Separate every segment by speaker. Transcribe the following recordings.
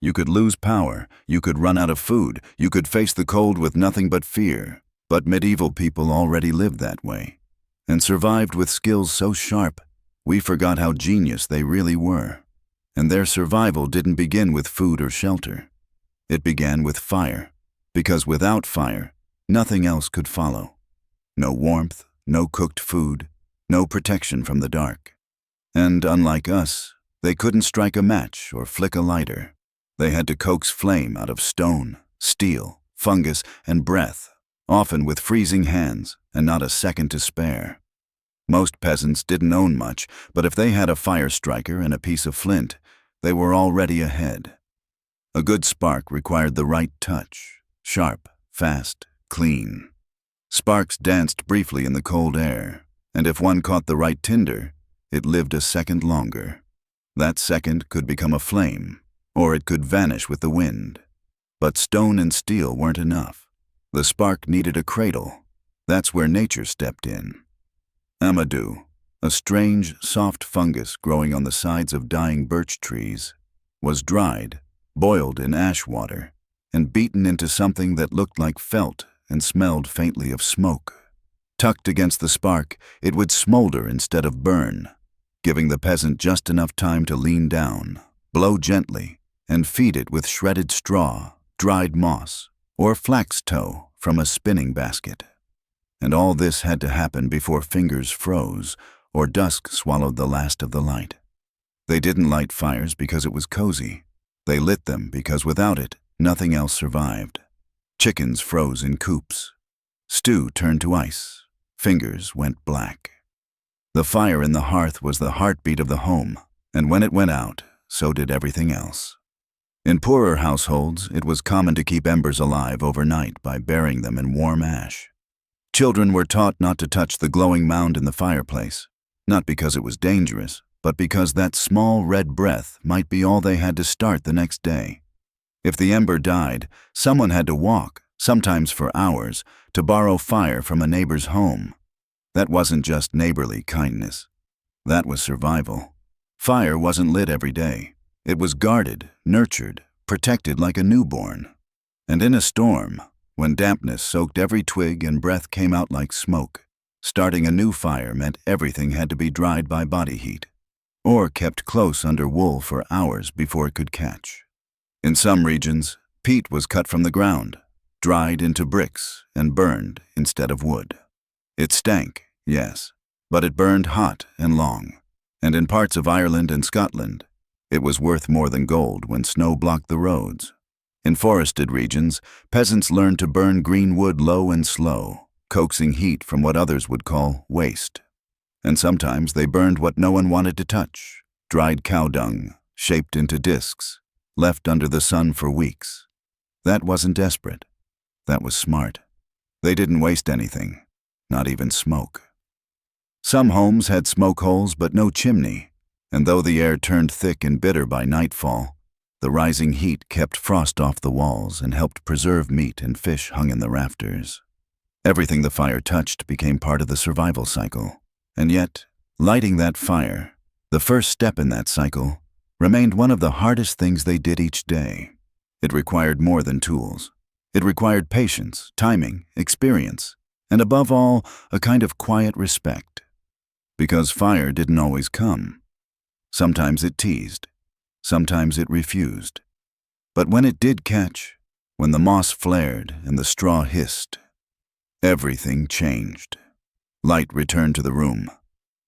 Speaker 1: You could lose power, you could run out of food, you could face the cold with nothing but fear. But medieval people already lived that way, and survived with skills so sharp, we forgot how genius they really were. And their survival didn't begin with food or shelter. It began with fire, because without fire, nothing else could follow. No warmth, no cooked food, no protection from the dark. And unlike us, they couldn't strike a match or flick a lighter. They had to coax flame out of stone, steel, fungus, and breath, often with freezing hands and not a second to spare. Most peasants didn't own much, but if they had a fire striker and a piece of flint, they were already ahead. A good spark required the right touch, sharp, fast, clean. Sparks danced briefly in the cold air, and if one caught the right tinder, it lived a second longer. That second could become a flame, or it could vanish with the wind. But stone and steel weren't enough. The spark needed a cradle. That's where nature stepped in. Amadou, a strange, soft fungus growing on the sides of dying birch trees, was dried, boiled in ash water, and beaten into something that looked like felt and smelled faintly of smoke. Tucked against the spark, it would smolder instead of burn, giving the peasant just enough time to lean down, blow gently, and feed it with shredded straw, dried moss, or flax tow from a spinning basket. And all this had to happen before fingers froze or dusk swallowed the last of the light. They didn't light fires because it was cozy. They lit them because without it, nothing else survived. Chickens froze in coops. Stew turned to ice. Fingers went black. The fire in the hearth was the heartbeat of the home, and when it went out, so did everything else. In poorer households, it was common to keep embers alive overnight by burying them in warm ash. Children were taught not to touch the glowing mound in the fireplace, not because it was dangerous, but because that small red breath might be all they had to start the next day. If the ember died, someone had to walk, sometimes for hours, to borrow fire from a neighbor's home. That wasn't just neighborly kindness. That was survival. Fire wasn't lit every day. It was guarded, nurtured, protected like a newborn. And in a storm, when dampness soaked every twig and breath came out like smoke, starting a new fire meant everything had to be dried by body heat, or kept close under wool for hours before it could catch. In some regions, peat was cut from the ground, dried into bricks, and burned instead of wood. It stank, yes, but it burned hot and long, and in parts of Ireland and Scotland, it was worth more than gold when snow blocked the roads. In forested regions, peasants learned to burn green wood low and slow, coaxing heat from what others would call waste. And sometimes they burned what no one wanted to touch, dried cow dung, shaped into discs, left under the sun for weeks. That wasn't desperate. That was smart. They didn't waste anything, not even smoke. Some homes had smoke holes but no chimney, and though the air turned thick and bitter by nightfall, the rising heat kept frost off the walls and helped preserve meat and fish hung in the rafters. Everything the fire touched became part of the survival cycle. And yet, lighting that fire, the first step in that cycle, remained one of the hardest things they did each day. It required more than tools. It required patience, timing, experience, and above all, a kind of quiet respect. Because fire didn't always come. Sometimes it teased. Sometimes it refused. But when it did catch, when the moss flared and the straw hissed, everything changed. Light returned to the room.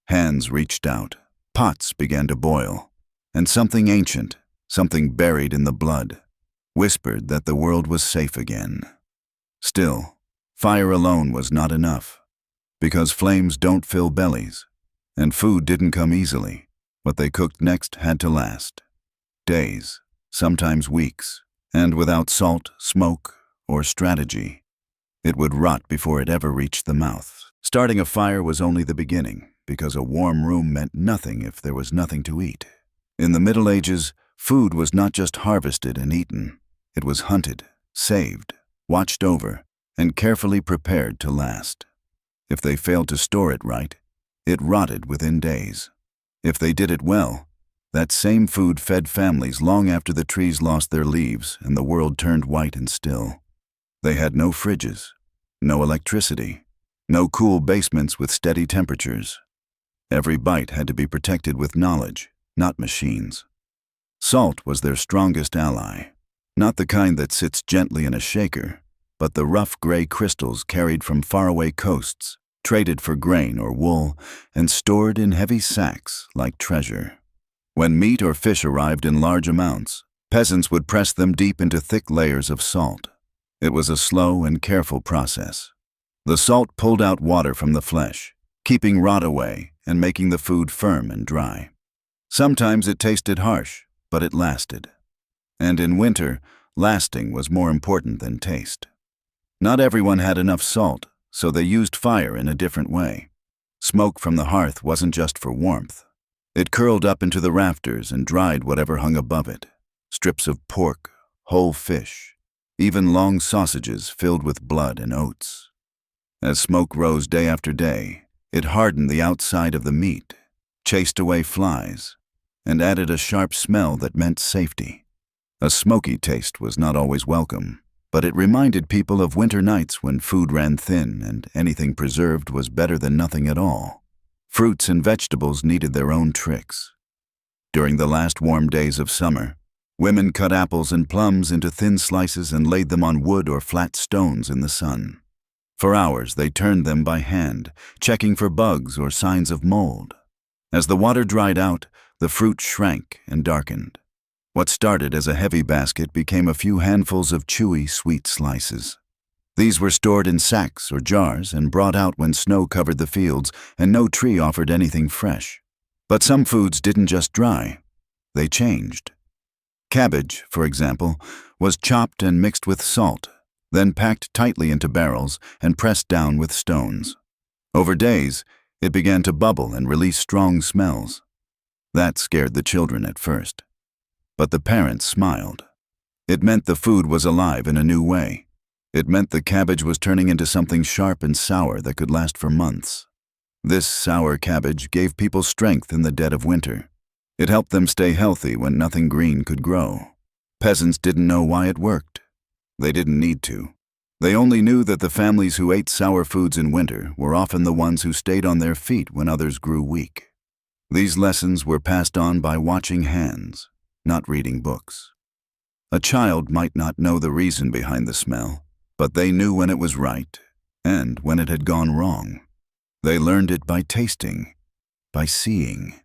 Speaker 1: Hands reached out. Pots began to boil. And something ancient, something buried in the blood, whispered that the world was safe again. Still, fire alone was not enough, because flames don't fill bellies, and food didn't come easily. What they cooked next had to last. Days, sometimes weeks, and without salt, smoke, or strategy, it would rot before it ever reached the mouth. Starting a fire was only the beginning, because a warm room meant nothing if there was nothing to eat. In the Middle Ages, food was not just harvested and eaten. It was hunted, saved, watched over, and carefully prepared to last. If they failed to store it right, it rotted within days. If they did it well, That same food fed families long after the trees lost their leaves and the world turned white and still. They had no fridges, no electricity, no cool basements with steady temperatures. Every bite had to be protected with knowledge, not machines. Salt was their strongest ally, not the kind that sits gently in a shaker, but the rough gray crystals carried from faraway coasts, traded for grain or wool, and stored in heavy sacks like treasure. When meat or fish arrived in large amounts, peasants would press them deep into thick layers of salt. It was a slow and careful process. The salt pulled out water from the flesh, keeping rot away and making the food firm and dry. Sometimes it tasted harsh, but it lasted. And in winter, lasting was more important than taste. Not everyone had enough salt, so they used fire in a different way. Smoke from the hearth wasn't just for warmth. It curled up into the rafters and dried whatever hung above it. Strips of pork, whole fish, even long sausages filled with blood and oats. As smoke rose day after day, it hardened the outside of the meat, chased away flies, and added a sharp smell that meant safety. A smoky taste was not always welcome, but it reminded people of winter nights when food ran thin and anything preserved was better than nothing at all. Fruits and vegetables needed their own tricks. During the last warm days of summer, women cut apples and plums into thin slices and laid them on wood or flat stones in the sun. For hours they turned them by hand, checking for bugs or signs of mold. As the water dried out, the fruit shrank and darkened. What started as a heavy basket became a few handfuls of chewy, sweet slices. These were stored in sacks or jars and brought out when snow covered the fields and no tree offered anything fresh. But some foods didn't just dry, they changed. Cabbage, for example, was chopped and mixed with salt, then packed tightly into barrels and pressed down with stones. Over days, it began to bubble and release strong smells. That scared the children at first. But the parents smiled. It meant the food was alive in a new way. It meant the cabbage was turning into something sharp and sour that could last for months. This sour cabbage gave people strength in the dead of winter. It helped them stay healthy when nothing green could grow. Peasants didn't know why it worked. They didn't need to. They only knew that the families who ate sour foods in winter were often the ones who stayed on their feet when others grew weak. These lessons were passed on by watching hands, not reading books. A child might not know the reason behind the smell, but they knew when it was right and when it had gone wrong. They learned it by tasting, by seeing,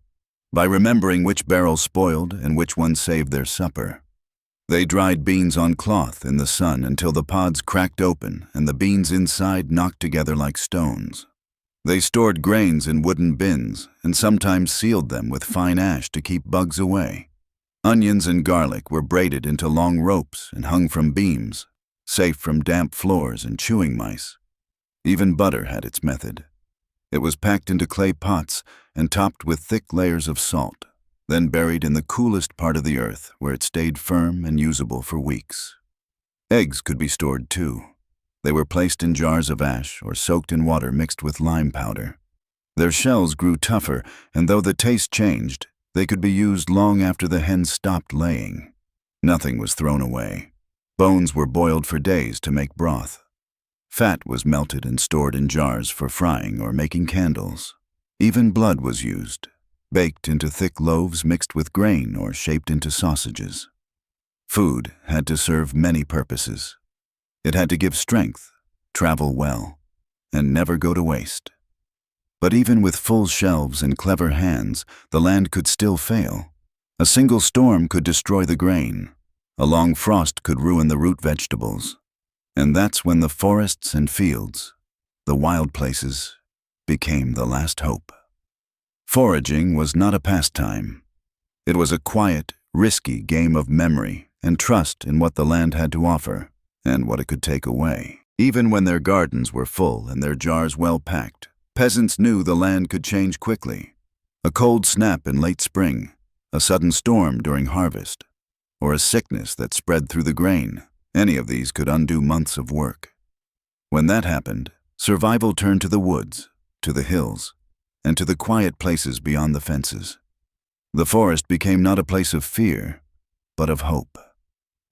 Speaker 1: by remembering which barrels spoiled and which ones saved their supper. They dried beans on cloth in the sun until the pods cracked open and the beans inside knocked together like stones. They stored grains in wooden bins and sometimes sealed them with fine ash to keep bugs away. Onions and garlic were braided into long ropes and hung from beams, safe from damp floors and chewing mice. Even butter had its method. It was packed into clay pots and topped with thick layers of salt, then buried in the coolest part of the earth where it stayed firm and usable for weeks. Eggs could be stored too. They were placed in jars of ash or soaked in water mixed with lime powder. Their shells grew tougher, and though the taste changed, they could be used long after the hens stopped laying. Nothing was thrown away. Bones were boiled for days to make broth. Fat was melted and stored in jars for frying or making candles. Even blood was used, baked into thick loaves mixed with grain or shaped into sausages. Food had to serve many purposes. It had to give strength, travel well, and never go to waste. But even with full shelves and clever hands, the land could still fail. A single storm could destroy the grain. A long frost could ruin the root vegetables. And that's when the forests and fields, the wild places, became the last hope. Foraging was not a pastime. It was a quiet, risky game of memory and trust in what the land had to offer and what it could take away. Even when their gardens were full and their jars well packed, peasants knew the land could change quickly. A cold snap in late spring, a sudden storm during harvest, or a sickness that spread through the grain. Any of these could undo months of work. When that happened, survival turned to the woods, to the hills, and to the quiet places beyond the fences. The forest became not a place of fear, but of hope,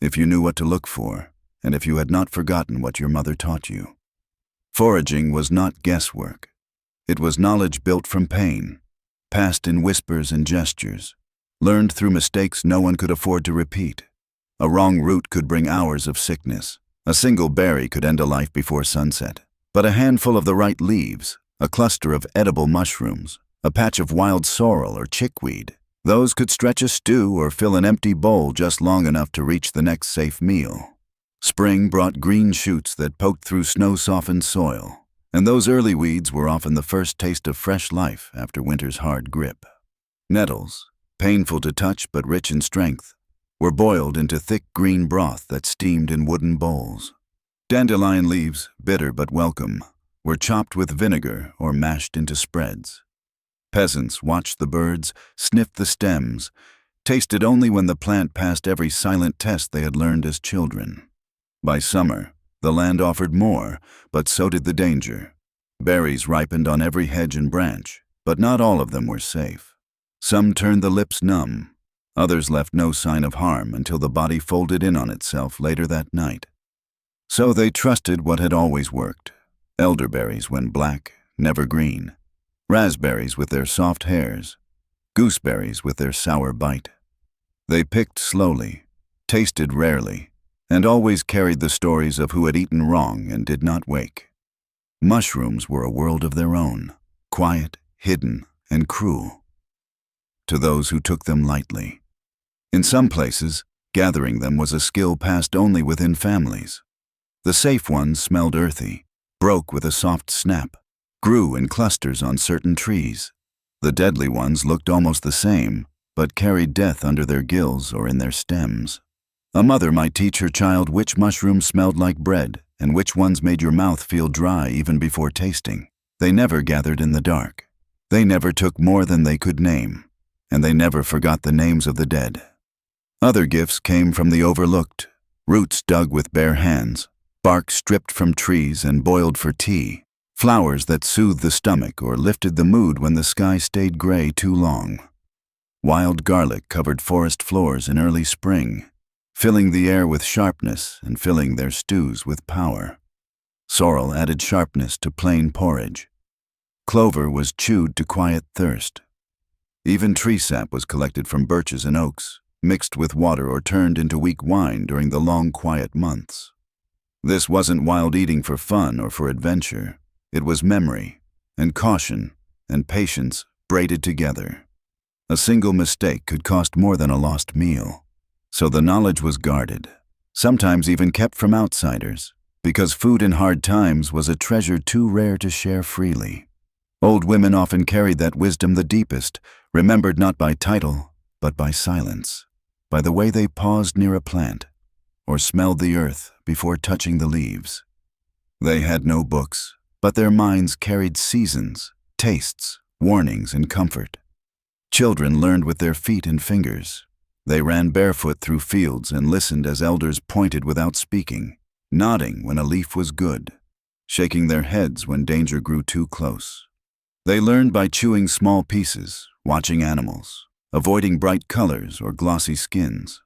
Speaker 1: if you knew what to look for, and if you had not forgotten what your mother taught you. Foraging was not guesswork. It was knowledge built from pain, passed in whispers and gestures, learned through mistakes no one could afford to repeat. A wrong route could bring hours of sickness. A single berry could end a life before sunset. But a handful of the right leaves, a cluster of edible mushrooms, a patch of wild sorrel or chickweed, those could stretch a stew or fill an empty bowl just long enough to reach the next safe meal. Spring brought green shoots that poked through snow-softened soil, and those early weeds were often the first taste of fresh life after winter's hard grip. Nettles, painful to touch but rich in strength, were boiled into thick green broth that steamed in wooden bowls. Dandelion leaves, bitter but welcome, were chopped with vinegar or mashed into spreads. Peasants watched the birds, sniffed the stems, tasted only when the plant passed every silent test they had learned as children. By summer, the land offered more, but so did the danger. Berries ripened on every hedge and branch, but not all of them were safe. Some turned the lips numb. Others left no sign of harm until the body folded in on itself later that night. So they trusted what had always worked: elderberries when black, never green; raspberries with their soft hairs; gooseberries with their sour bite. They picked slowly, tasted rarely, and always carried the stories of who had eaten wrong and did not wake. Mushrooms were a world of their own, quiet, hidden, and cruel, to those who took them lightly. In some places, gathering them was a skill passed only within families. The safe ones smelled earthy, broke with a soft snap, grew in clusters on certain trees. The deadly ones looked almost the same, but carried death under their gills or in their stems. A mother might teach her child which mushrooms smelled like bread and which ones made your mouth feel dry even before tasting. They never gathered in the dark. They never took more than they could name, and they never forgot the names of the dead. Other gifts came from the overlooked: roots dug with bare hands, bark stripped from trees and boiled for tea, flowers that soothed the stomach or lifted the mood when the sky stayed gray too long. Wild garlic covered forest floors in early spring, filling the air with sharpness and filling their stews with power. Sorrel added sharpness to plain porridge. Clover was chewed to quiet thirst. Even tree sap was collected from birches and oaks, mixed with water or turned into weak wine during the long quiet months. This wasn't wild eating for fun or for adventure. It was memory, and caution, and patience braided together. A single mistake could cost more than a lost meal. So the knowledge was guarded, sometimes even kept from outsiders, because food in hard times was a treasure too rare to share freely. Old women often carried that wisdom the deepest, remembered not by title, but by silence, by the way they paused near a plant, or smelled the earth before touching the leaves. They had no books, but their minds carried seasons, tastes, warnings, and comfort. Children learned with their feet and fingers. They ran barefoot through fields and listened as elders pointed without speaking, nodding when a leaf was good, shaking their heads when danger grew too close. They learned by chewing small pieces, watching animals, avoiding bright colors or glossy skins.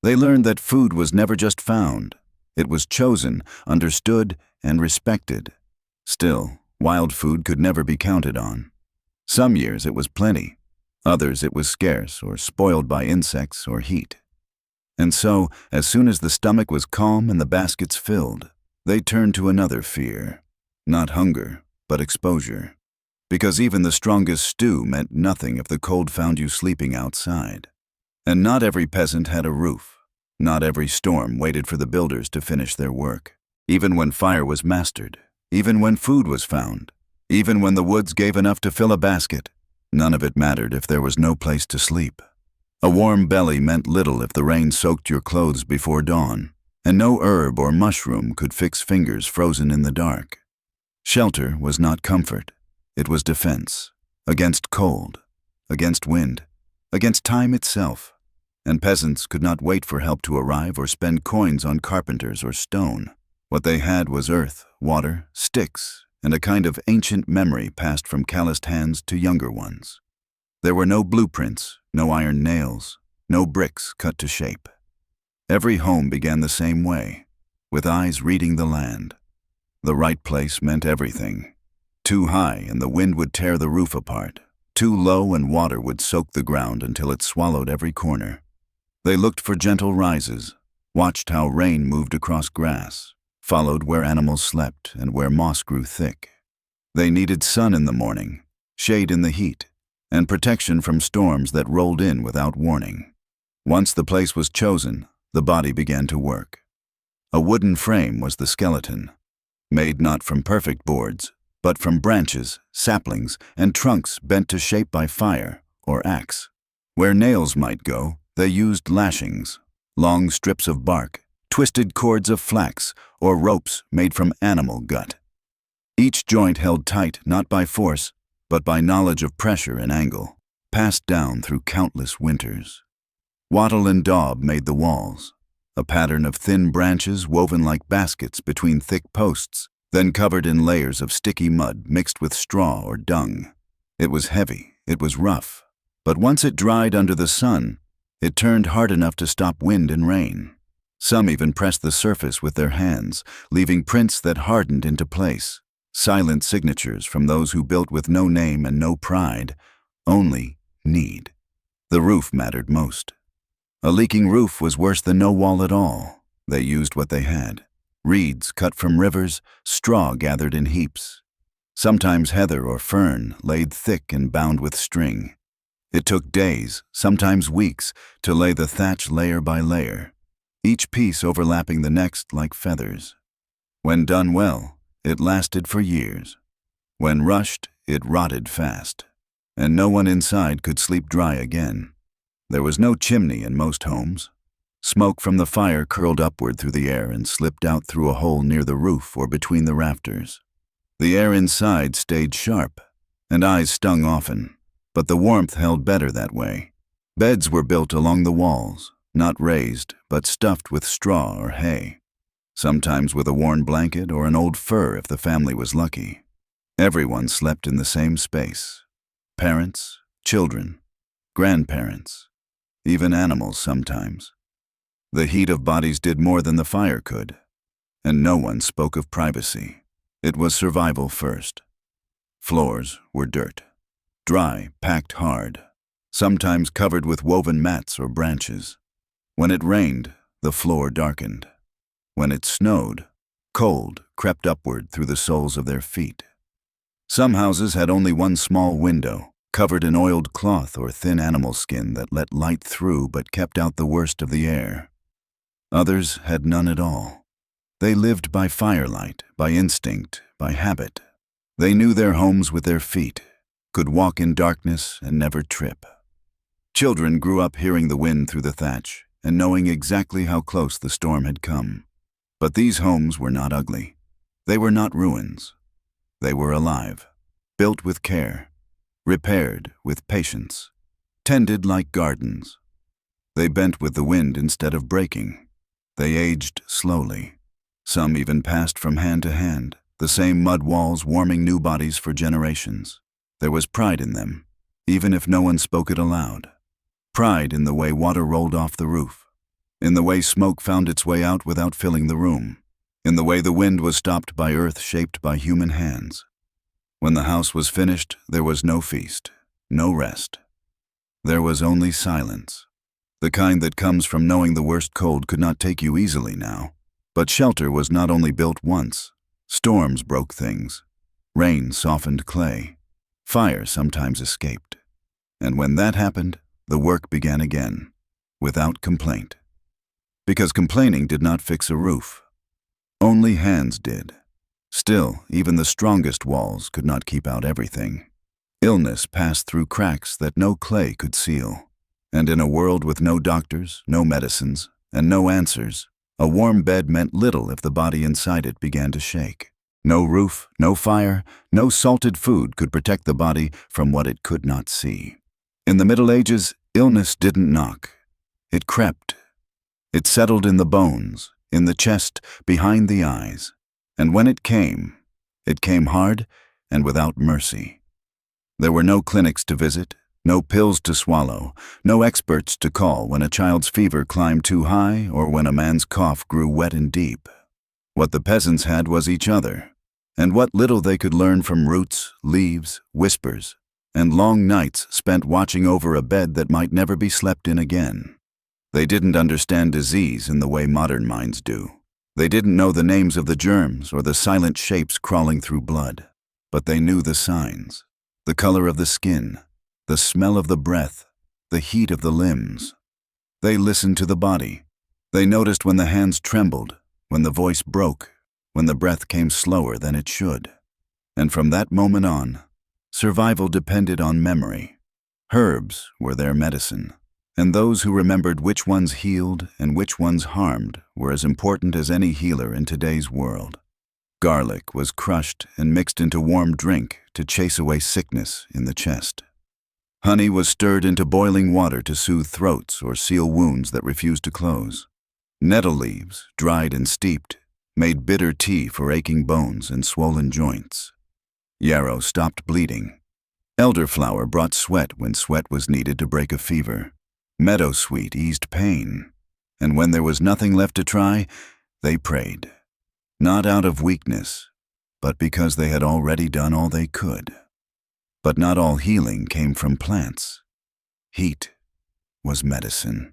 Speaker 1: They learned that food was never just found. It was chosen, understood, and respected. Still, wild food could never be counted on. Some years it was plenty. Others it was scarce or spoiled by insects or heat. And so, as soon as the stomach was calm and the baskets filled, they turned to another fear. Not hunger, but exposure. Because even the strongest stew meant nothing if the cold found you sleeping outside. And not every peasant had a roof. Not every storm waited for the builders to finish their work. Even when fire was mastered, even when food was found, even when the woods gave enough to fill a basket, none of it mattered if there was no place to sleep. A warm belly meant little if the rain soaked your clothes before dawn, and no herb or mushroom could fix fingers frozen in the dark. Shelter was not comfort. It was defense, against cold, against wind, against time itself. And peasants could not wait for help to arrive or spend coins on carpenters or stone. What they had was earth, water, sticks, and a kind of ancient memory passed from calloused hands to younger ones. There were no blueprints, no iron nails, no bricks cut to shape. Every home began the same way, with eyes reading the land. The right place meant everything. Too high and the wind would tear the roof apart. Too low and water would soak the ground until it swallowed every corner. They looked for gentle rises, watched how rain moved across grass, followed where animals slept and where moss grew thick. They needed sun in the morning, shade in the heat, and protection from storms that rolled in without warning. Once the place was chosen, the body began to work. A wooden frame was the skeleton, made not from perfect boards, but from branches, saplings, and trunks bent to shape by fire or axe. Where nails might go, they used lashings, long strips of bark, twisted cords of flax, or ropes made from animal gut. Each joint held tight not by force, but by knowledge of pressure and angle, passed down through countless winters. Wattle and daub made the walls, a pattern of thin branches woven like baskets between thick posts, then covered in layers of sticky mud mixed with straw or dung. It was heavy, it was rough, but once it dried under the sun, it turned hard enough to stop wind and rain. Some even pressed the surface with their hands, leaving prints that hardened into place, silent signatures from those who built with no name and no pride, only need. The roof mattered most. A leaking roof was worse than no wall at all. They used what they had. Reeds cut from rivers, straw gathered in heaps. Sometimes heather or fern laid thick and bound with string. It took days, sometimes weeks, to lay the thatch layer by layer, each piece overlapping the next like feathers. When done well, it lasted for years. When rushed, it rotted fast, and no one inside could sleep dry again. There was no chimney in most homes. Smoke from the fire curled upward through the air and slipped out through a hole near the roof or between the rafters. The air inside stayed sharp, and eyes stung often, but the warmth held better that way. Beds were built along the walls, not raised, but stuffed with straw or hay, sometimes with a worn blanket or an old fur if the family was lucky. Everyone slept in the same space. Parents, children, grandparents, even animals sometimes. The heat of bodies did more than the fire could, and no one spoke of privacy. It was survival first. Floors were dirt, dry, packed hard, sometimes covered with woven mats or branches. When it rained, the floor darkened. When it snowed, cold crept upward through the soles of their feet. Some houses had only one small window, covered in oiled cloth or thin animal skin that let light through but kept out the worst of the air. Others had none at all. They lived by firelight, by instinct, by habit. They knew their homes with their feet, could walk in darkness and never trip. Children grew up hearing the wind through the thatch and knowing exactly how close the storm had come. But these homes were not ugly. They were not ruins. They were alive, built with care, repaired with patience, tended like gardens. They bent with the wind instead of breaking. They aged slowly. Some even passed from hand to hand, the same mud walls warming new bodies for generations. There was pride in them, even if no one spoke it aloud. Pride in the way water rolled off the roof, in the way smoke found its way out without filling the room, in the way the wind was stopped by earth shaped by human hands. When the house was finished, there was no feast, no rest. There was only silence. The kind that comes from knowing the worst cold could not take you easily now. But shelter was not only built once. Storms broke things. Rain softened clay. Fire sometimes escaped. And when that happened, the work began again, without complaint. Because complaining did not fix a roof. Only hands did. Still, even the strongest walls could not keep out everything. Illness passed through cracks that no clay could seal. And in a world with no doctors, no medicines, and no answers, a warm bed meant little if the body inside it began to shake. No roof, no fire, no salted food could protect the body from what it could not see. In the Middle Ages, illness didn't knock. It crept. It settled in the bones, in the chest, behind the eyes. And when it came hard and without mercy. There were no clinics to visit, No pills to swallow, no experts to call when a child's fever climbed too high or when a man's cough grew wet and deep. What the peasants had was each other, and what little they could learn from roots, leaves, whispers, and long nights spent watching over a bed that might never be slept in again. They didn't understand disease in the way modern minds do. They didn't know the names of the germs or the silent shapes crawling through blood. But they knew the signs, the color of the skin, the smell of the breath, the heat of the limbs. They listened to the body. They noticed when the hands trembled, when the voice broke, when the breath came slower than it should. And from that moment on, survival depended on memory. Herbs were their medicine, and those who remembered which ones healed and which ones harmed were as important as any healer in today's world. Garlic was crushed and mixed into warm drink to chase away sickness in the chest. Honey was stirred into boiling water to soothe throats or seal wounds that refused to close. Nettle leaves, dried and steeped, made bitter tea for aching bones and swollen joints. Yarrow stopped bleeding. Elderflower brought sweat when sweat was needed to break a fever. Meadowsweet eased pain. And when there was nothing left to try, they prayed. Not out of weakness, but because they had already done all they could. But not all healing came from plants. Heat was medicine.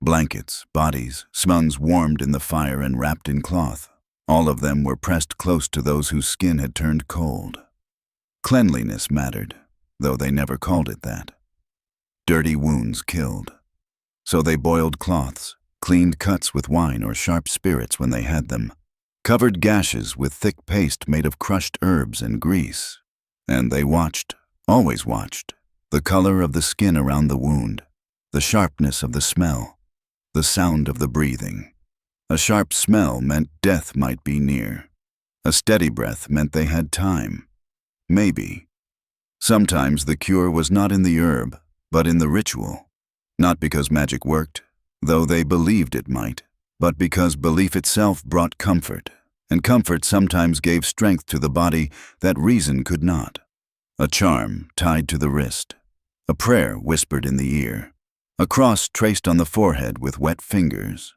Speaker 1: Blankets, bodies, smuns warmed in the fire and wrapped in cloth. All of them were pressed close to those whose skin had turned cold. Cleanliness mattered, though they never called it that. Dirty wounds killed. So they boiled cloths, cleaned cuts with wine or sharp spirits when they had them, covered gashes with thick paste made of crushed herbs and grease. And they watched, always watched, the color of the skin around the wound, the sharpness of the smell, the sound of the breathing. A sharp smell meant death might be near. A steady breath meant they had time. Maybe. Sometimes the cure was not in the herb, but in the ritual. Not because magic worked, though they believed it might, but because belief itself brought comfort, and comfort sometimes gave strength to the body that reason could not. A charm tied to the wrist, a prayer whispered in the ear, a cross traced on the forehead with wet fingers.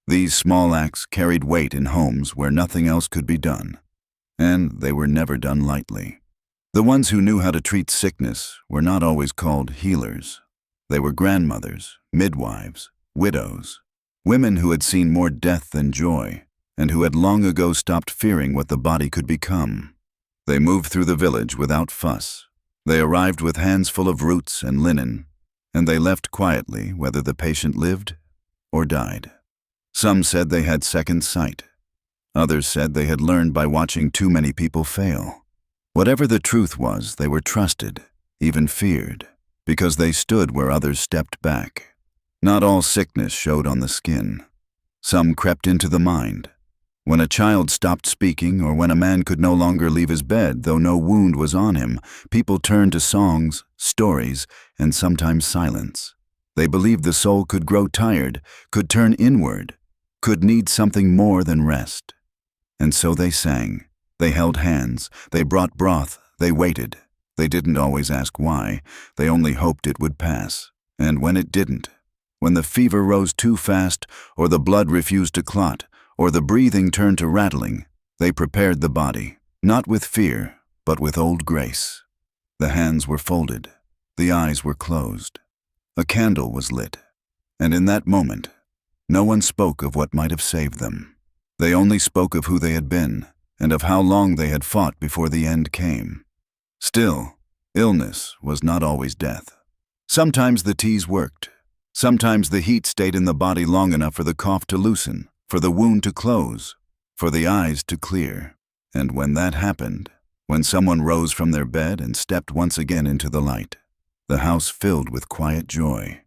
Speaker 1: These small acts carried weight in homes where nothing else could be done, and they were never done lightly. The ones who knew how to treat sickness were not always called healers. They were grandmothers, midwives, widows, women who had seen more death than joy, and who had long ago stopped fearing what the body could become. They moved through the village without fuss. They arrived with hands full of roots and linen, and they left quietly whether the patient lived or died. Some said they had second sight. Others said they had learned by watching too many people fail. Whatever the truth was, they were trusted, even feared, because they stood where others stepped back. Not all sickness showed on the skin. Some crept into the mind. When a child stopped speaking or when a man could no longer leave his bed, though no wound was on him, people turned to songs, stories, and sometimes silence. They believed the soul could grow tired, could turn inward, could need something more than rest. And so they sang. They held hands. They brought broth. They waited. They didn't always ask why. They only hoped it would pass. And when it didn't, when the fever rose too fast, or the blood refused to clot, or the breathing turned to rattling, they prepared the body, not with fear, but with old grace. The hands were folded. The eyes were closed. A candle was lit. And in that moment, no one spoke of what might have saved them. They only spoke of who they had been, and of how long they had fought before the end came. Still, illness was not always death. Sometimes the teas worked. Sometimes the heat stayed in the body long enough for the cough to loosen, for the wound to close, for the eyes to clear. And when that happened, when someone rose from their bed and stepped once again into the light, the house filled with quiet joy.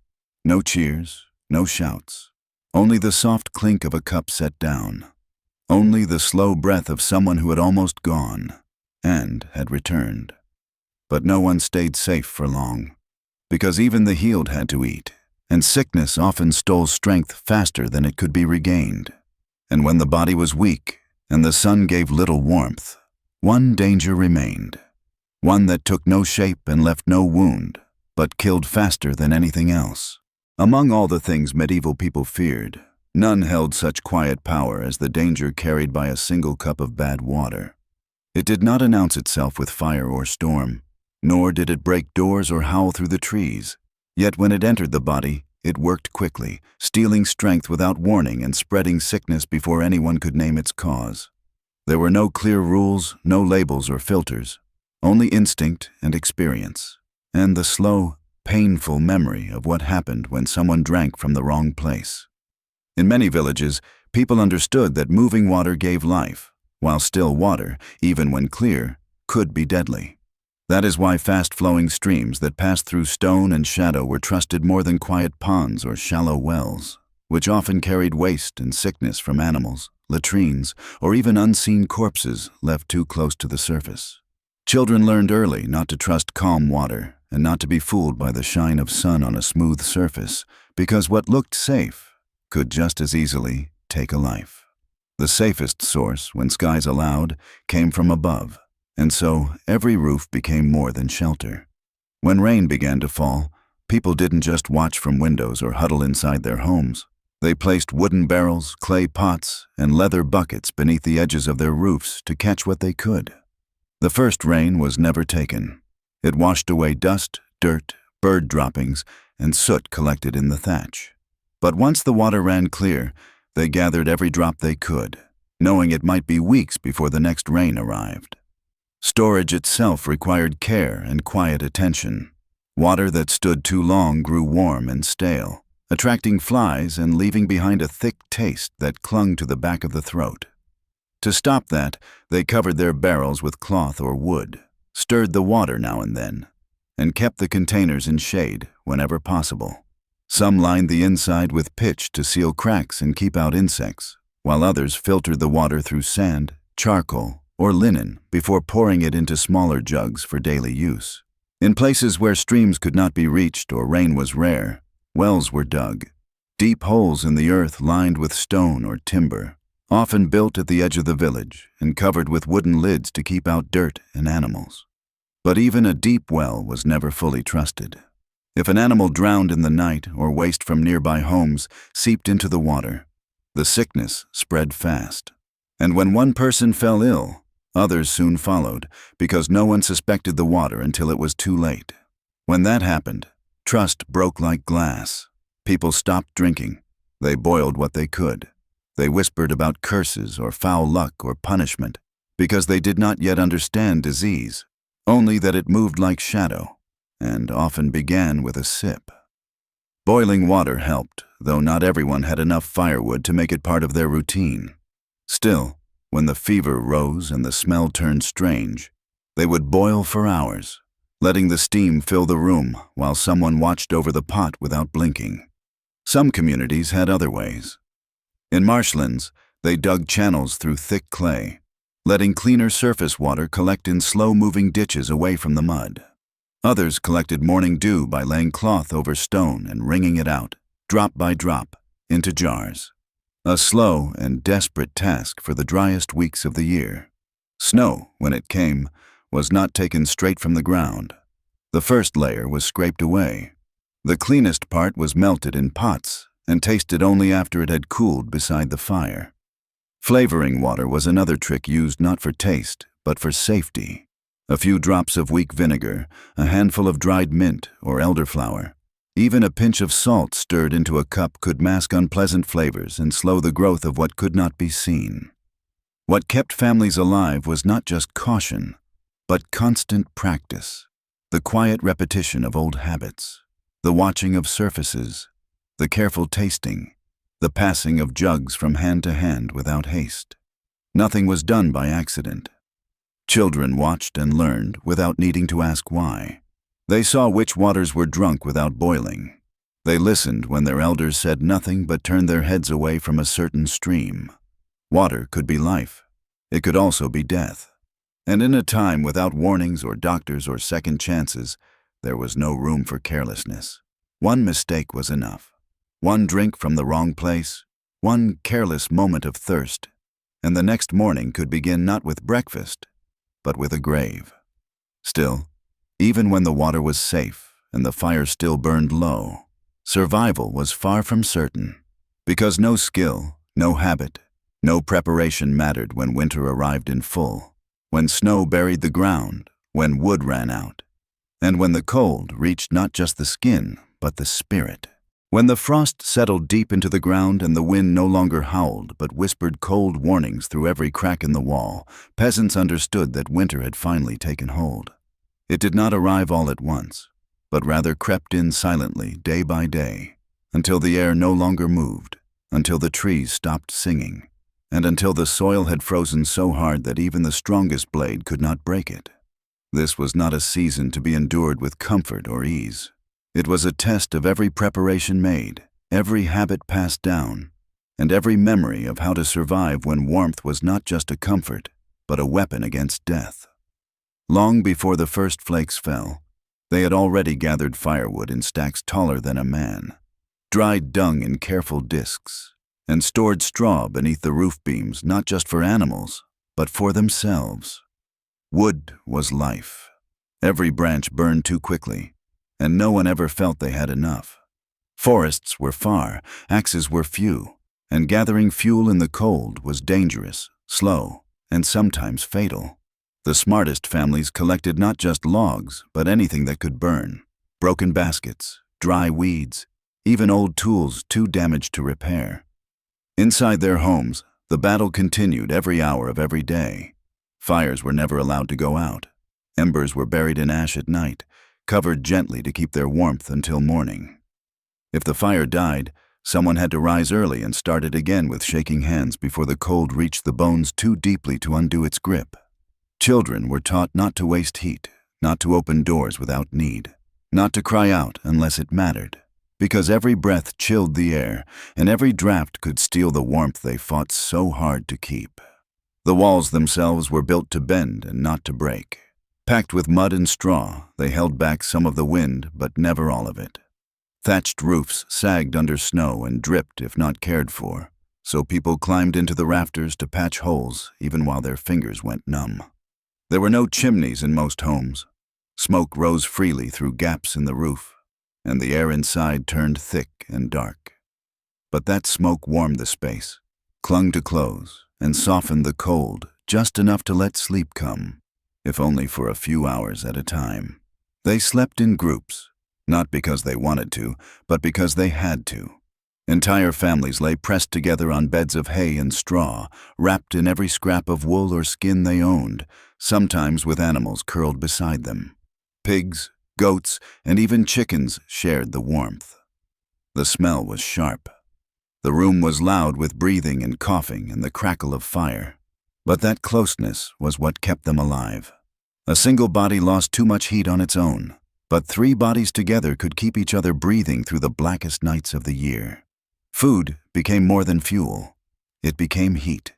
Speaker 1: No cheers, no shouts, only the soft clink of a cup set down. Only the slow breath of someone who had almost gone and had returned. But no one stayed safe for long, because even the healed had to eat, and sickness often stole strength faster than it could be regained. And when the body was weak and the sun gave little warmth, one danger remained, one that took no shape and left no wound, but killed faster than anything else. Among all the things medieval people feared, none held such quiet power as the danger carried by a single cup of bad water. It did not announce itself with fire or storm, nor did it break doors or howl through the trees. Yet when it entered the body, it worked quickly, stealing strength without warning and spreading sickness before anyone could name its cause. There were no clear rules, no labels or filters, only instinct and experience, and the slow, painful memory of what happened when someone drank from the wrong place. In many villages, people understood that moving water gave life, while still water, even when clear, could be deadly. That is why fast-flowing streams that passed through stone and shadow were trusted more than quiet ponds or shallow wells, which often carried waste and sickness from animals, latrines, or even unseen corpses left too close to the surface. Children learned early not to trust calm water and not to be fooled by the shine of sun on a smooth surface, because what looked safe could just as easily take a life. The safest source, when skies allowed, came from above, and so every roof became more than shelter. When rain began to fall, people didn't just watch from windows or huddle inside their homes. They placed wooden barrels, clay pots, and leather buckets beneath the edges of their roofs to catch what they could. The first rain was never taken. It washed away dust, dirt, bird droppings, and soot collected in the thatch. But once the water ran clear, they gathered every drop they could, knowing it might be weeks before the next rain arrived. Storage itself required care and quiet attention. Water that stood too long grew warm and stale, attracting flies and leaving behind a thick taste that clung to the back of the throat. To stop that, they covered their barrels with cloth or wood, stirred the water now and then, and kept the containers in shade whenever possible. Some lined the inside with pitch to seal cracks and keep out insects, while others filtered the water through sand, charcoal, or linen before pouring it into smaller jugs for daily use. In places where streams could not be reached or rain was rare, wells were dug, deep holes in the earth lined with stone or timber, often built at the edge of the village and covered with wooden lids to keep out dirt and animals. But even a deep well was never fully trusted. If an animal drowned in the night or waste from nearby homes seeped into the water, the sickness spread fast. And when one person fell ill, others soon followed, because no one suspected the water until it was too late. When that happened, trust broke like glass. People stopped drinking. They boiled what they could. They whispered about curses or foul luck or punishment, because they did not yet understand disease, only that it moved like shadow, and often began with a sip. Boiling water helped, though not everyone had enough firewood to make it part of their routine. Still, when the fever rose and the smell turned strange, they would boil for hours, letting the steam fill the room while someone watched over the pot without blinking. Some communities had other ways. In marshlands, they dug channels through thick clay, letting cleaner surface water collect in slow-moving ditches away from the mud. Others collected morning dew by laying cloth over stone and wringing it out, drop by drop, into jars. A slow and desperate task for the driest weeks of the year. Snow, when it came, was not taken straight from the ground. The first layer was scraped away. The cleanest part was melted in pots and tasted only after it had cooled beside the fire. Flavoring water was another trick used not for taste, but for safety. A few drops of weak vinegar, a handful of dried mint or elderflower, even a pinch of salt stirred into a cup could mask unpleasant flavors and slow the growth of what could not be seen. What kept families alive was not just caution, but constant practice, the quiet repetition of old habits, the watching of surfaces, the careful tasting, the passing of jugs from hand to hand without haste. Nothing was done by accident. Children watched and learned without needing to ask why. They saw which waters were drunk without boiling. They listened when their elders said nothing but turned their heads away from a certain stream. Water could be life. It could also be death. And in a time without warnings or doctors or second chances, there was no room for carelessness. One mistake was enough. One drink from the wrong place, one careless moment of thirst, and the next morning could begin not with breakfast, but with a grave. Still, even when the water was safe and the fire still burned low. Survival was far from certain, because no skill, no habit, no preparation mattered when winter arrived in full, when snow buried the ground, when wood ran out, and when the cold reached not just the skin, but the spirit. When the frost settled deep into the ground and the wind no longer howled but whispered cold warnings through every crack in the wall, peasants understood that winter had finally taken hold. It did not arrive all at once, but rather crept in silently day by day, until the air no longer moved, until the trees stopped singing, and until the soil had frozen so hard that even the strongest blade could not break it. This was not a season to be endured with comfort or ease. It was a test of every preparation made, every habit passed down, and every memory of how to survive when warmth was not just a comfort, but a weapon against death. Long before the first flakes fell, they had already gathered firewood in stacks taller than a man, dried dung in careful discs, and stored straw beneath the roof beams not just for animals, but for themselves. Wood was life. Every branch burned too quickly, and no one ever felt they had enough. Forests were far, axes were few, and gathering fuel in the cold was dangerous, slow, and sometimes fatal. The smartest families collected not just logs, but anything that could burn: broken baskets, dry weeds, even old tools too damaged to repair. Inside their homes, the battle continued every hour of every day. Fires were never allowed to go out. Embers were buried in ash at night, covered gently to keep their warmth until morning. If the fire died, someone had to rise early and start it again with shaking hands before the cold reached the bones too deeply to undo its grip. Children were taught not to waste heat, not to open doors without need, not to cry out unless it mattered, because every breath chilled the air and every draft could steal the warmth they fought so hard to keep. The walls themselves were built to bend and not to break. Packed with mud and straw, they held back some of the wind, but never all of it. Thatched roofs sagged under snow and dripped if not cared for, so people climbed into the rafters to patch holes even while their fingers went numb. There were no chimneys in most homes. Smoke rose freely through gaps in the roof, and the air inside turned thick and dark. But that smoke warmed the space, clung to clothes, and softened the cold just enough to let sleep come, if only for a few hours at a time. They slept in groups, not because they wanted to, but because they had to. Entire families lay pressed together on beds of hay and straw, wrapped in every scrap of wool or skin they owned, sometimes with animals curled beside them. Pigs, goats, and even chickens shared the warmth. The smell was sharp. The room was loud with breathing and coughing and the crackle of fire. But that closeness was what kept them alive. A single body lost too much heat on its own, but 3 bodies together could keep each other breathing through the blackest nights of the year. Food became more than fuel. It became heat.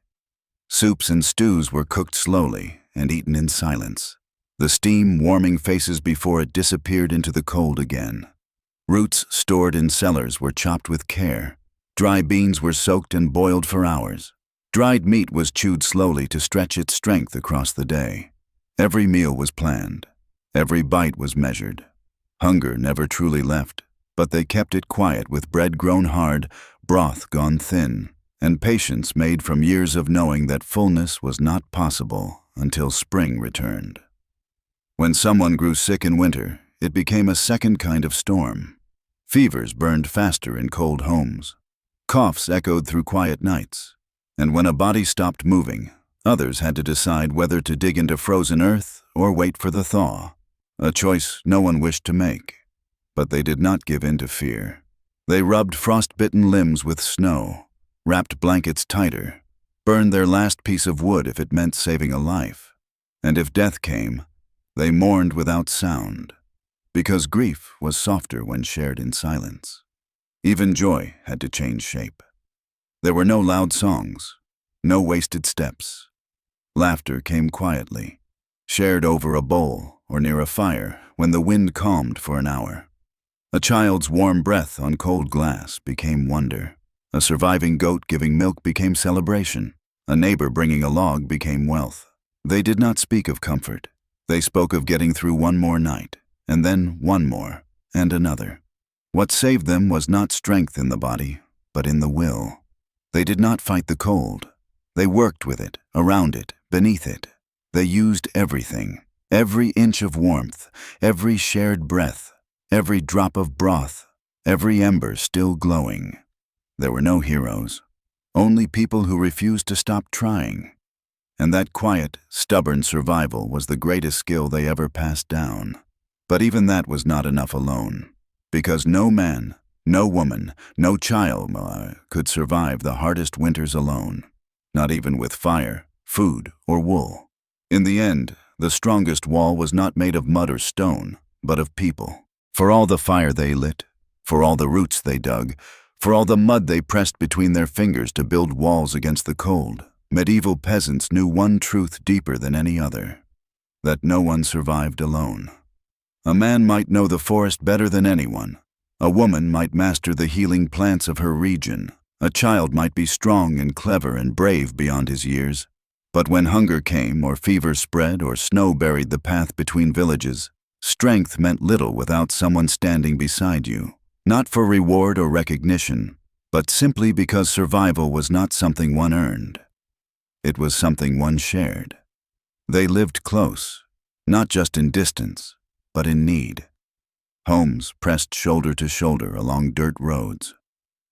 Speaker 1: Soups and stews were cooked slowly and eaten in silence, the steam warming faces before it disappeared into the cold again. Roots stored in cellars were chopped with care. Dry beans were soaked and boiled for hours. Dried meat was chewed slowly to stretch its strength across the day. Every meal was planned. Every bite was measured. Hunger never truly left, but they kept it quiet with bread grown hard, broth gone thin, and patience made from years of knowing that fullness was not possible until spring returned. When someone grew sick in winter, it became a second kind of storm. Fevers burned faster in cold homes. Coughs echoed through quiet nights. And when a body stopped moving, others had to decide whether to dig into frozen earth or wait for the thaw, a choice no one wished to make. But they did not give in to fear. They rubbed frost-bitten limbs with snow, wrapped blankets tighter, burned their last piece of wood if it meant saving a life. And if death came, they mourned without sound, because grief was softer when shared in silence. Even joy had to change shape. There were no loud songs, no wasted steps. Laughter came quietly, shared over a bowl or near a fire when the wind calmed for an hour. A child's warm breath on cold glass became wonder. A surviving goat giving milk became celebration. A neighbor bringing a log became wealth. They did not speak of comfort. They spoke of getting through one more night, and then one more, and another. What saved them was not strength in the body, but in the will. They did not fight the cold. They worked with it, around it, beneath it. They used everything, every inch of warmth, every shared breath, every drop of broth, every ember still glowing. There were no heroes, only people who refused to stop trying. And that quiet, stubborn survival was the greatest skill they ever passed down. But even that was not enough alone, because no man, no woman, no child could survive the hardest winters alone, not even with fire, food, or wool. In the end, the strongest wall was not made of mud or stone, but of people. For all the fire they lit, for all the roots they dug, for all the mud they pressed between their fingers to build walls against the cold, medieval peasants knew one truth deeper than any other: that no one survived alone. A man might know the forest better than anyone. A woman might master the healing plants of her region. A child might be strong and clever and brave beyond his years. But when hunger came, or fever spread, or snow buried the path between villages, strength meant little without someone standing beside you, not for reward or recognition, but simply because survival was not something one earned. It was something one shared. They lived close, not just in distance, but in need. Homes pressed shoulder to shoulder along dirt roads.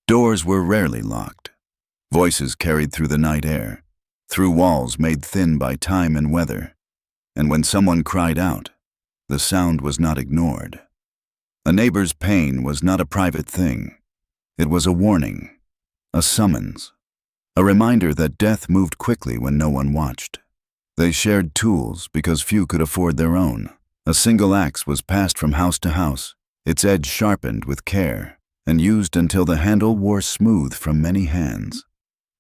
Speaker 1: Doors were rarely locked. Voices carried through the night air, through walls made thin by time and weather. And when someone cried out, the sound was not ignored. A neighbor's pain was not a private thing. It was a warning, a summons, a reminder that death moved quickly when no one watched. They shared tools because few could afford their own. A single axe was passed from house to house, its edge sharpened with care, and used until the handle wore smooth from many hands.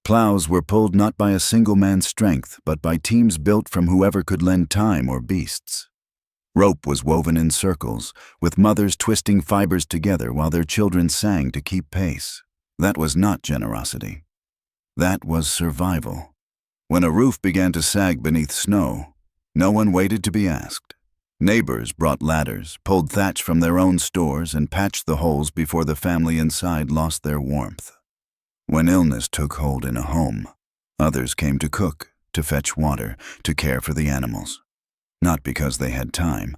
Speaker 1: Plows were pulled not by a single man's strength, but by teams built from whoever could lend time or beasts. Rope was woven in circles, with mothers twisting fibers together while their children sang to keep pace. That was not generosity. That was survival. When a roof began to sag beneath snow, no one waited to be asked. Neighbors brought ladders, pulled thatch from their own stores, and patched the holes before the family inside lost their warmth. When illness took hold in a home, others came to cook, to fetch water, to care for the animals. Not because they had time,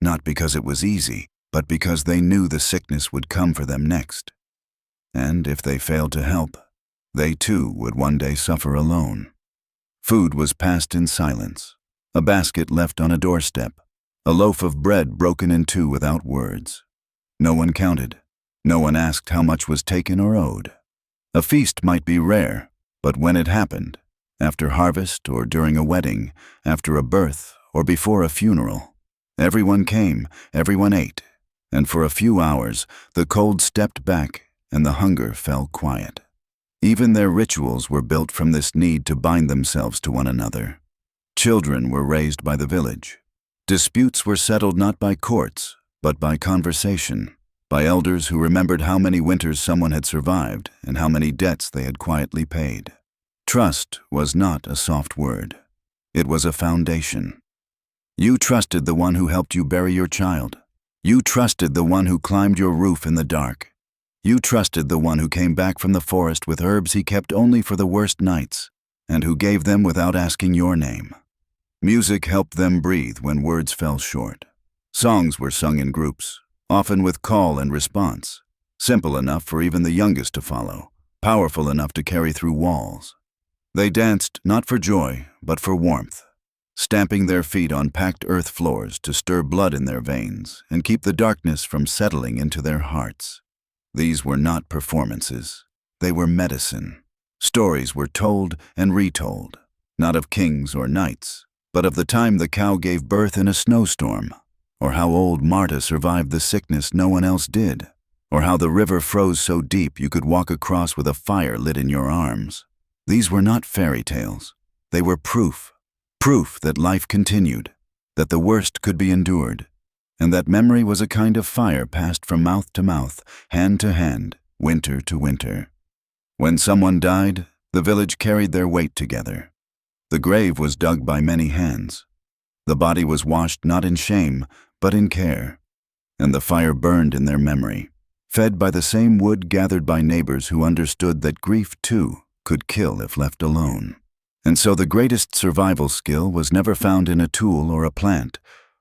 Speaker 1: not because it was easy, but because they knew the sickness would come for them next. And if they failed to help, they too would one day suffer alone. Food was passed in silence, a basket left on a doorstep, a loaf of bread broken in two without words. No one counted. No one asked how much was taken or owed. A feast might be rare, but when it happened, after harvest or during a wedding, after a birth or before a funeral, everyone came, everyone ate, and for a few hours the cold stepped back and the hunger fell quiet. Even their rituals were built from this need to bind themselves to one another. Children were raised by the village. Disputes were settled not by courts, but by conversation, by elders who remembered how many winters someone had survived and how many debts they had quietly paid. Trust was not a soft word. It was a foundation. You trusted the one who helped you bury your child. You trusted the one who climbed your roof in the dark. You trusted the one who came back from the forest with herbs he kept only for the worst nights, and who gave them without asking your name. Music helped them breathe when words fell short. Songs were sung in groups, often with call and response, simple enough for even the youngest to follow, powerful enough to carry through walls. They danced not for joy, but for warmth, stamping their feet on packed earth floors to stir blood in their veins and keep the darkness from settling into their hearts. These were not performances. They were medicine. Stories were told and retold, not of kings or knights, but of the time the cow gave birth in a snowstorm, or how old Marta survived the sickness no one else did, or how the river froze so deep you could walk across with a fire lit in your arms. These were not fairy tales. They were proof that life continued, that the worst could be endured, and that memory was a kind of fire passed from mouth to mouth, hand to hand, winter to winter. When someone died, the village carried their weight together. The grave was dug by many hands. The body was washed not in shame, but in care. and the fire burned in their memory, fed by the same wood gathered by neighbors who understood that grief, too, could kill if left alone. And so the greatest survival skill was never found in a tool or a plant,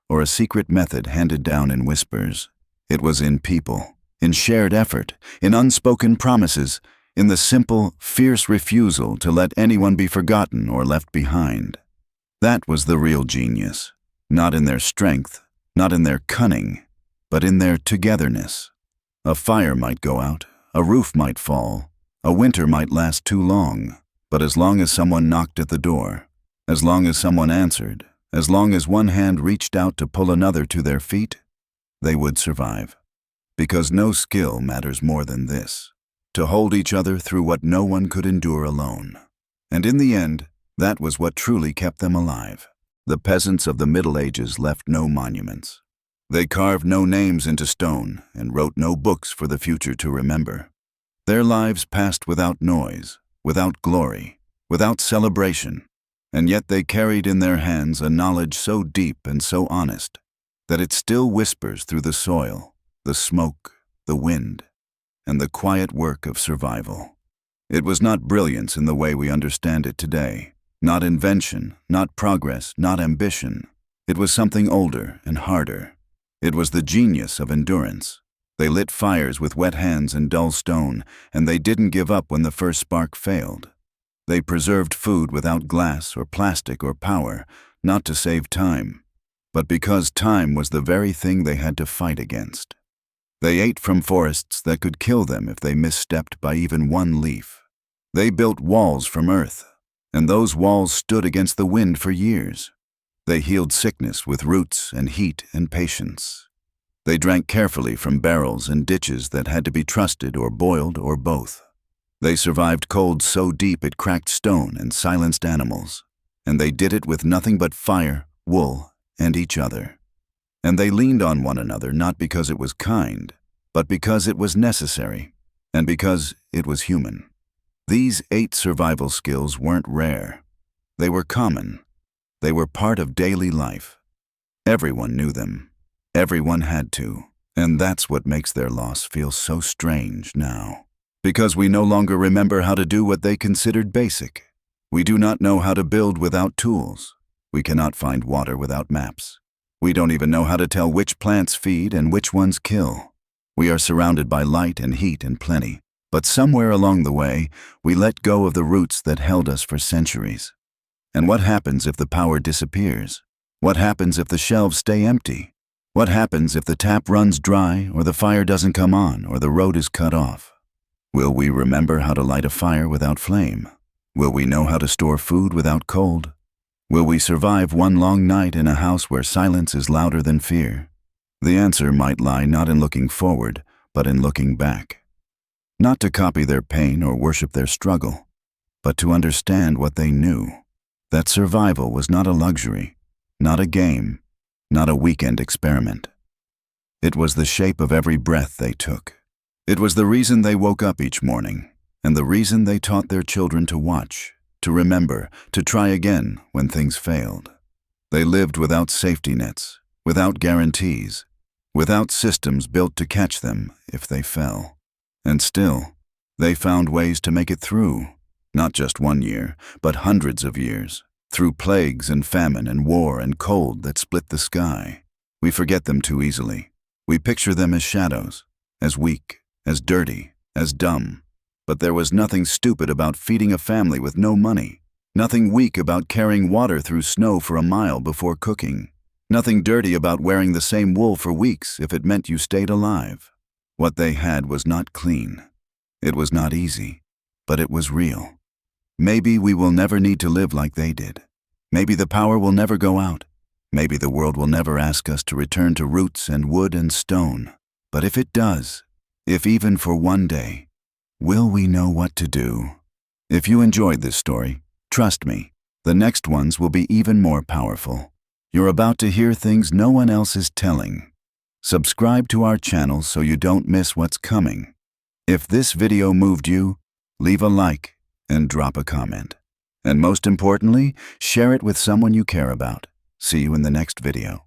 Speaker 1: or a secret method handed down in whispers. It was in people, in shared effort, in unspoken promises, in the simple, fierce refusal to let anyone be forgotten or left behind. That was the real genius, not in their strength, not in their cunning, but in their togetherness. A fire might go out, a roof might fall, a winter might last too long, but as long as someone knocked at the door, as long as someone answered, as long as one hand reached out to pull another to their feet, they would survive. Because no skill matters more than this, to hold each other through what no one could endure alone. And in the end, that was what truly kept them alive. The peasants of the Middle Ages left no monuments. They carved no names into stone and wrote no books for the future to remember. Their lives passed without noise, without glory, without celebration, and yet they carried in their hands a knowledge so deep and so honest that it still whispers through the soil, the smoke, the wind, and the quiet work of survival. It was not brilliance in the way we understand it today, not invention, not progress, not ambition. It was something older and harder. It was the genius of endurance. They lit fires with wet hands and dull stone, and they didn't give up when the first spark failed. They preserved food without glass or plastic or power, not to save time, but because time was the very thing they had to fight against. They ate from forests that could kill them if they misstepped by even one leaf. They built walls from earth, and those walls stood against the wind for years. They healed sickness with roots and heat and patience. They drank carefully from barrels and ditches that had to be trusted or boiled or both. They survived cold so deep it cracked stone and silenced animals, and they did it with nothing but fire, wool, and each other. And they leaned on one another not because it was kind, but because it was necessary, and because it was human. These 8 survival skills weren't rare. They were common. They were part of daily life. Everyone knew them. Everyone had to. And that's what makes their loss feel so strange now. Because we no longer remember how to do what they considered basic. We do not know how to build without tools. We cannot find water without maps. We don't even know how to tell which plants feed and which ones kill. We are surrounded by light and heat and plenty, but somewhere along the way, we let go of the roots that held us for centuries. And what happens if the power disappears? What happens if the shelves stay empty? What happens if the tap runs dry, or the fire doesn't come on, or the road is cut off? Will we remember how to light a fire without flame? Will we know how to store food without cold? Will we survive one long night in a house where silence is louder than fear? The answer might lie not in looking forward, but in looking back. Not to copy their pain or worship their struggle, but to understand what they knew. That survival was not a luxury, not a game, not a weekend experiment. It was the shape of every breath they took. It was the reason they woke up each morning, and the reason they taught their children to watch, to remember, to try again when things failed. They lived without safety nets, without guarantees, without systems built to catch them if they fell. And still, they found ways to make it through, not just one year, but hundreds of years, through plagues and famine and war and cold that split the sky. We forget them too easily. We picture them as shadows, as weak, as dirty, as dumb. But there was nothing stupid about feeding a family with no money, nothing weak about carrying water through snow for a mile before cooking, nothing dirty about wearing the same wool for weeks if it meant you stayed alive. What they had was not clean. It was not easy, but it was real. Maybe we will never need to live like they did. Maybe the power will never go out. Maybe the world will never ask us to return to roots and wood and stone. But if it does, if even for one day, will we know what to do? If you enjoyed this story, trust me, the next ones will be even more powerful. You're about to hear things no one else is telling. Subscribe to our channel so you don't miss what's coming. If this video moved you, leave a like and drop a comment. And most importantly, share it with someone you care about. See you in the next video.